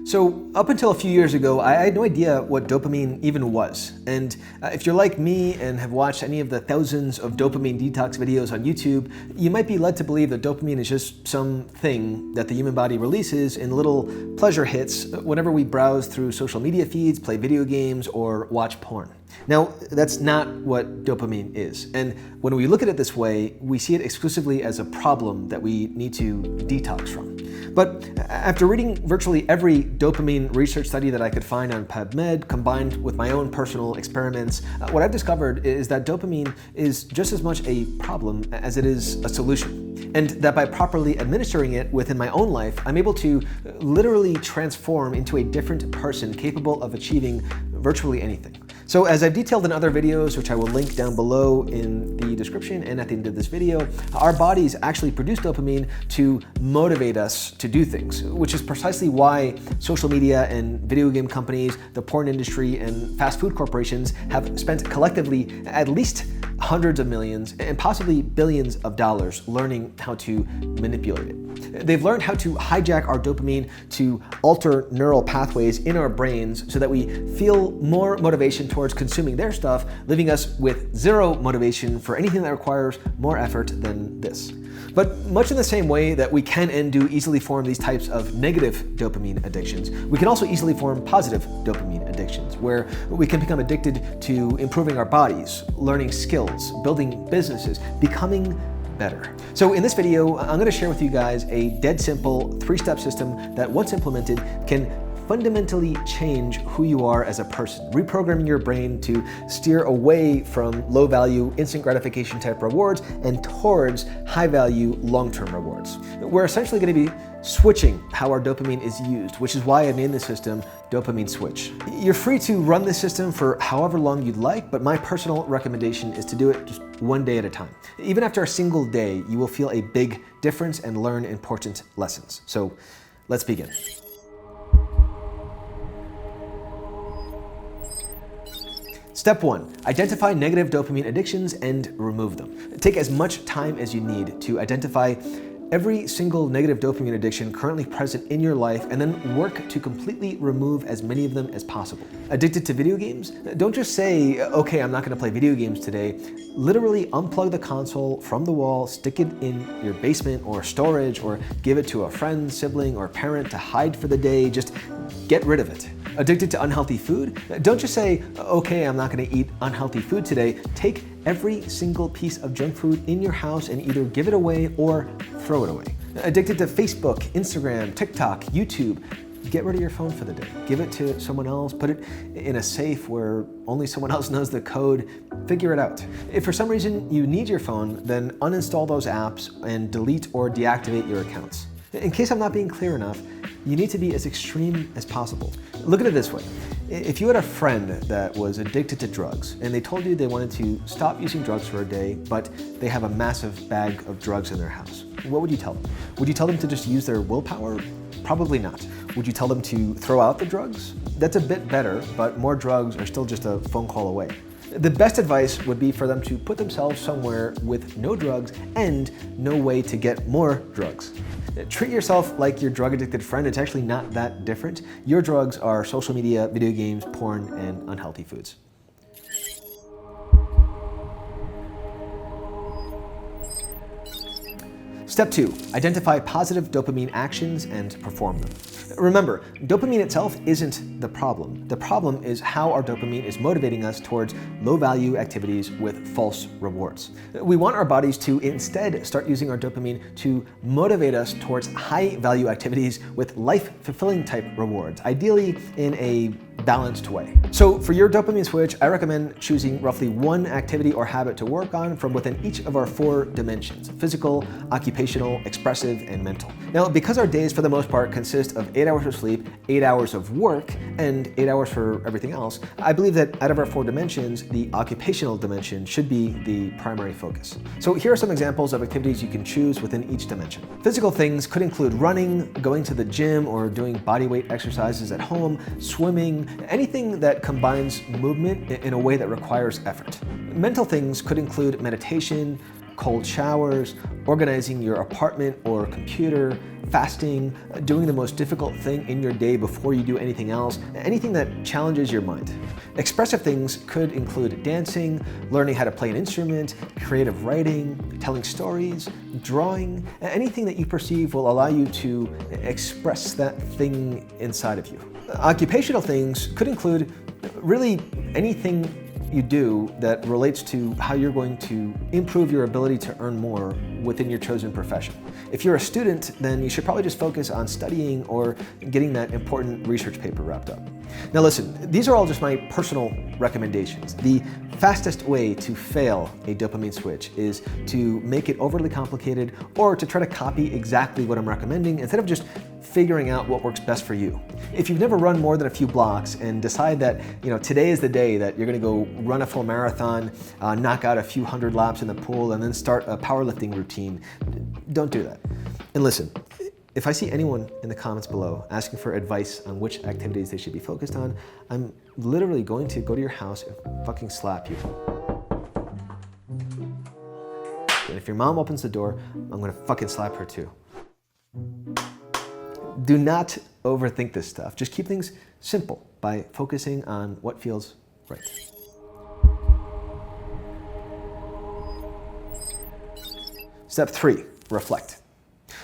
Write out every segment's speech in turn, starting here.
So up until a few years ago, I had no idea what dopamine even was. And if you're like me and have watched any of the thousands of dopamine detox videos on YouTube, you might be led to believe that dopamine is just something that the human body releases in little pleasure hits whenever we browse through social media feeds, play video games, or watch porn. Now, that's not what dopamine is. And when we look at it this way, we see it exclusively as a problem that we need to detox from. But after reading virtually every dopamine research study that I could find on PubMed, combined with my own personal experiments, what I've discovered is that dopamine is just as much a problem as it is a solution. And that by properly administering it within my own life, I'm able to literally transform into a different person capable of achieving virtually anything. So as I've detailed in other videos, which I will link down below in the description and at the end of this video, our bodies actually produce dopamine to motivate us to do things, which is precisely why social media and video game companies, the porn industry, and fast food corporations have spent collectively at least hundreds of millions and possibly billions of dollars learning how to manipulate it. They've learned how to hijack our dopamine to alter neural pathways in our brains so that we feel more motivation towards consuming their stuff, leaving us with zero motivation for anything that requires more effort than this. But much in the same way that we can and do easily form these types of negative dopamine addictions, we can also easily form positive dopamine addictions, where we can become addicted to improving our bodies, learning skills, building businesses, becoming better. So in this video, I'm going to share with you guys a dead simple 3-step system that once implemented can fundamentally change who you are as a person, reprogramming your brain to steer away from low-value, instant gratification type rewards and towards high-value, long-term rewards. We're essentially going to be switching how our dopamine is used, which is why I named the system Dopamine Switch. You're free to run this system for however long you'd like, but my personal recommendation is to do it just one day at a time. Even after a single day, you will feel a big difference and learn important lessons. So let's begin. Step 1, identify negative dopamine addictions and remove them. Take as much time as you need to identify every single negative dopamine addiction currently present in your life and then work to completely remove as many of them as possible. Addicted to video games? Don't just say, okay, I'm not gonna play video games today. Literally unplug the console from the wall, stick it in your basement or storage, or give it to a friend, sibling, or parent to hide for the day. Just get rid of it. Addicted to unhealthy food? Don't just say, okay, I'm not gonna eat unhealthy food today. Take every single piece of junk food in your house and either give it away or throw it away. Addicted to Facebook, Instagram, TikTok, YouTube? Get rid of your phone for the day. Give it to someone else, put it in a safe where only someone else knows the code, figure it out. If for some reason you need your phone, then uninstall those apps and delete or deactivate your accounts. In case I'm not being clear enough, you need to be as extreme as possible. Look at it this way. If you had a friend that was addicted to drugs and they told you they wanted to stop using drugs for a day, but they have a massive bag of drugs in their house, what would you tell them? Would you tell them to just use their willpower? Probably not. Would you tell them to throw out the drugs? That's a bit better, but more drugs are still just a phone call away. The best advice would be for them to put themselves somewhere with no drugs and no way to get more drugs. Treat yourself like your drug-addicted friend. It's actually not that different. Your drugs are social media, video games, porn, and unhealthy foods. Step 2, identify positive dopamine actions and perform them. Remember, dopamine itself isn't the problem. The problem is how our dopamine is motivating us towards low-value activities with false rewards. We want our bodies to instead start using our dopamine to motivate us towards high-value activities with life-fulfilling type rewards, ideally in a balanced way. So for your dopamine switch, I recommend choosing roughly one activity or habit to work on from within each of our 4 dimensions: physical, occupational, expressive, and mental. Now, because our days for the most part consist of 8 hours of sleep, 8 hours of work, and 8 hours for everything else, I believe that out of our 4 dimensions, the occupational dimension should be the primary focus. So here are some examples of activities you can choose within each dimension. Physical things could include running, going to the gym, or doing bodyweight exercises at home, swimming, anything that combines movement in a way that requires effort. Mental things could include meditation, cold showers, organizing your apartment or computer, fasting, doing the most difficult thing in your day before you do anything else, anything that challenges your mind. Expressive things could include dancing, learning how to play an instrument, creative writing, telling stories, drawing, anything that you perceive will allow you to express that thing inside of you. Occupational things could include really anything you do that relates to how you're going to improve your ability to earn more within your chosen profession. If you're a student, then you should probably just focus on studying or getting that important research paper wrapped up. Now listen, these are all just my personal recommendations. The fastest way to fail a dopamine switch is to make it overly complicated or to try to copy exactly what I'm recommending instead of just figuring out what works best for you. If you've never run more than a few blocks and decide that today is the day that you're gonna go run a full marathon, knock out a few hundred laps in the pool, and then start a powerlifting routine, don't do that. And listen, if I see anyone in the comments below asking for advice on which activities they should be focused on, I'm literally going to go to your house and fucking slap you. And if your mom opens the door, I'm gonna fucking slap her too. Do not overthink this stuff. Just keep things simple by focusing on what feels right. Step 3, reflect.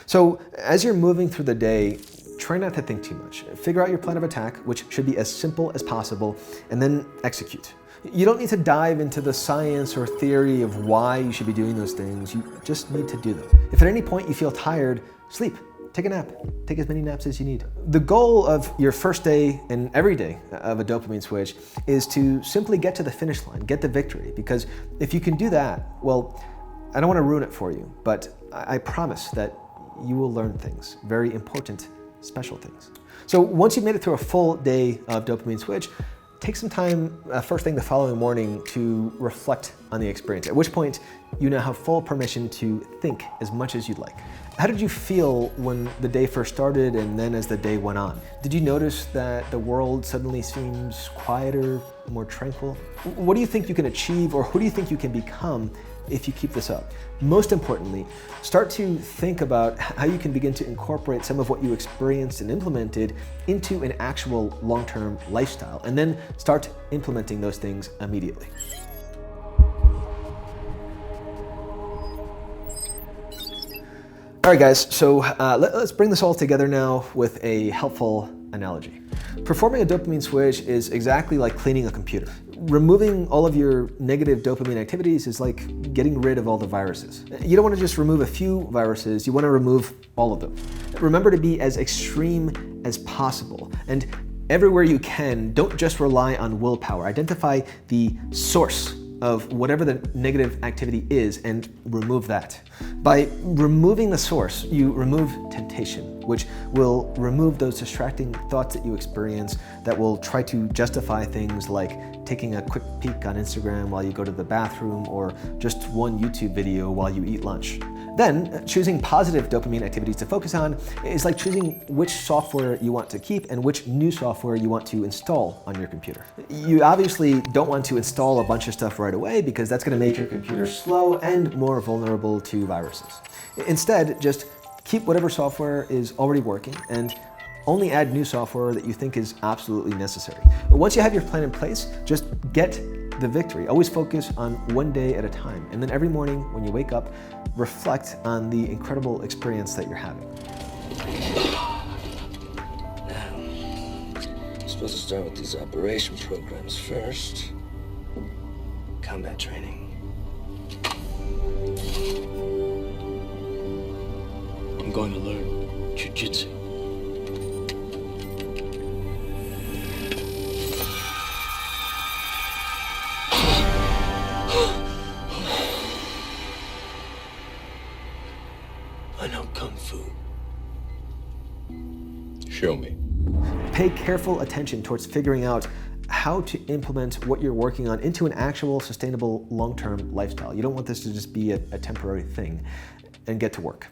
So as you're moving through the day, try not to think too much. Figure out your plan of attack, which should be as simple as possible, and then execute. You don't need to dive into the science or theory of why you should be doing those things. You just need to do them. If at any point you feel tired, sleep. Take a nap. Take as many naps as you need. The goal of your first day and every day of a dopamine switch is to simply get to the finish line, get the victory. Because if you can do that, well, I don't want to ruin it for you, but I promise that you will learn things, very important, special things. So once you've made it through a full day of dopamine switch, take some time first thing the following morning to reflect on the experience, at which point you now have full permission to think as much as you'd like. How did you feel when the day first started and then as the day went on? Did you notice that the world suddenly seems quieter, more tranquil? What do you think you can achieve, or who do you think you can become if you keep this up? Most importantly, start to think about how you can begin to incorporate some of what you experienced and implemented into an actual long-term lifestyle, and then start implementing those things immediately. All right, guys, so let's bring this all together now with a helpful analogy. Performing a dopamine switch is exactly like cleaning a computer. Removing all of your negative dopamine activities is like getting rid of all the viruses. You don't want to just remove a few viruses, you want to remove all of them. Remember to be as extreme as possible, and everywhere you can, don't just rely on willpower. Identify the source of whatever the negative activity is and remove that. By removing the source, you remove temptation, which will remove those distracting thoughts that you experience that will try to justify things like taking a quick peek on Instagram while you go to the bathroom, or just one YouTube video while you eat lunch. Then, choosing positive dopamine activities to focus on is like choosing which software you want to keep and which new software you want to install on your computer. You obviously don't want to install a bunch of stuff right away, because that's going to make your computer slow and more vulnerable to viruses. Instead, just keep whatever software is already working and only add new software that you think is absolutely necessary. Once you have your plan in place, just get the victory. Always focus on one day at a time. And then every morning when you wake up, reflect on the incredible experience that you're having. Now, I'm supposed to start with these operation programs first. Combat training. I'm going to learn jiu-jitsu. I know Kung Fu. Show me. Pay careful attention towards figuring out how to implement what you're working on into an actual sustainable long-term lifestyle. You don't want this to just be a temporary thing, and get to work.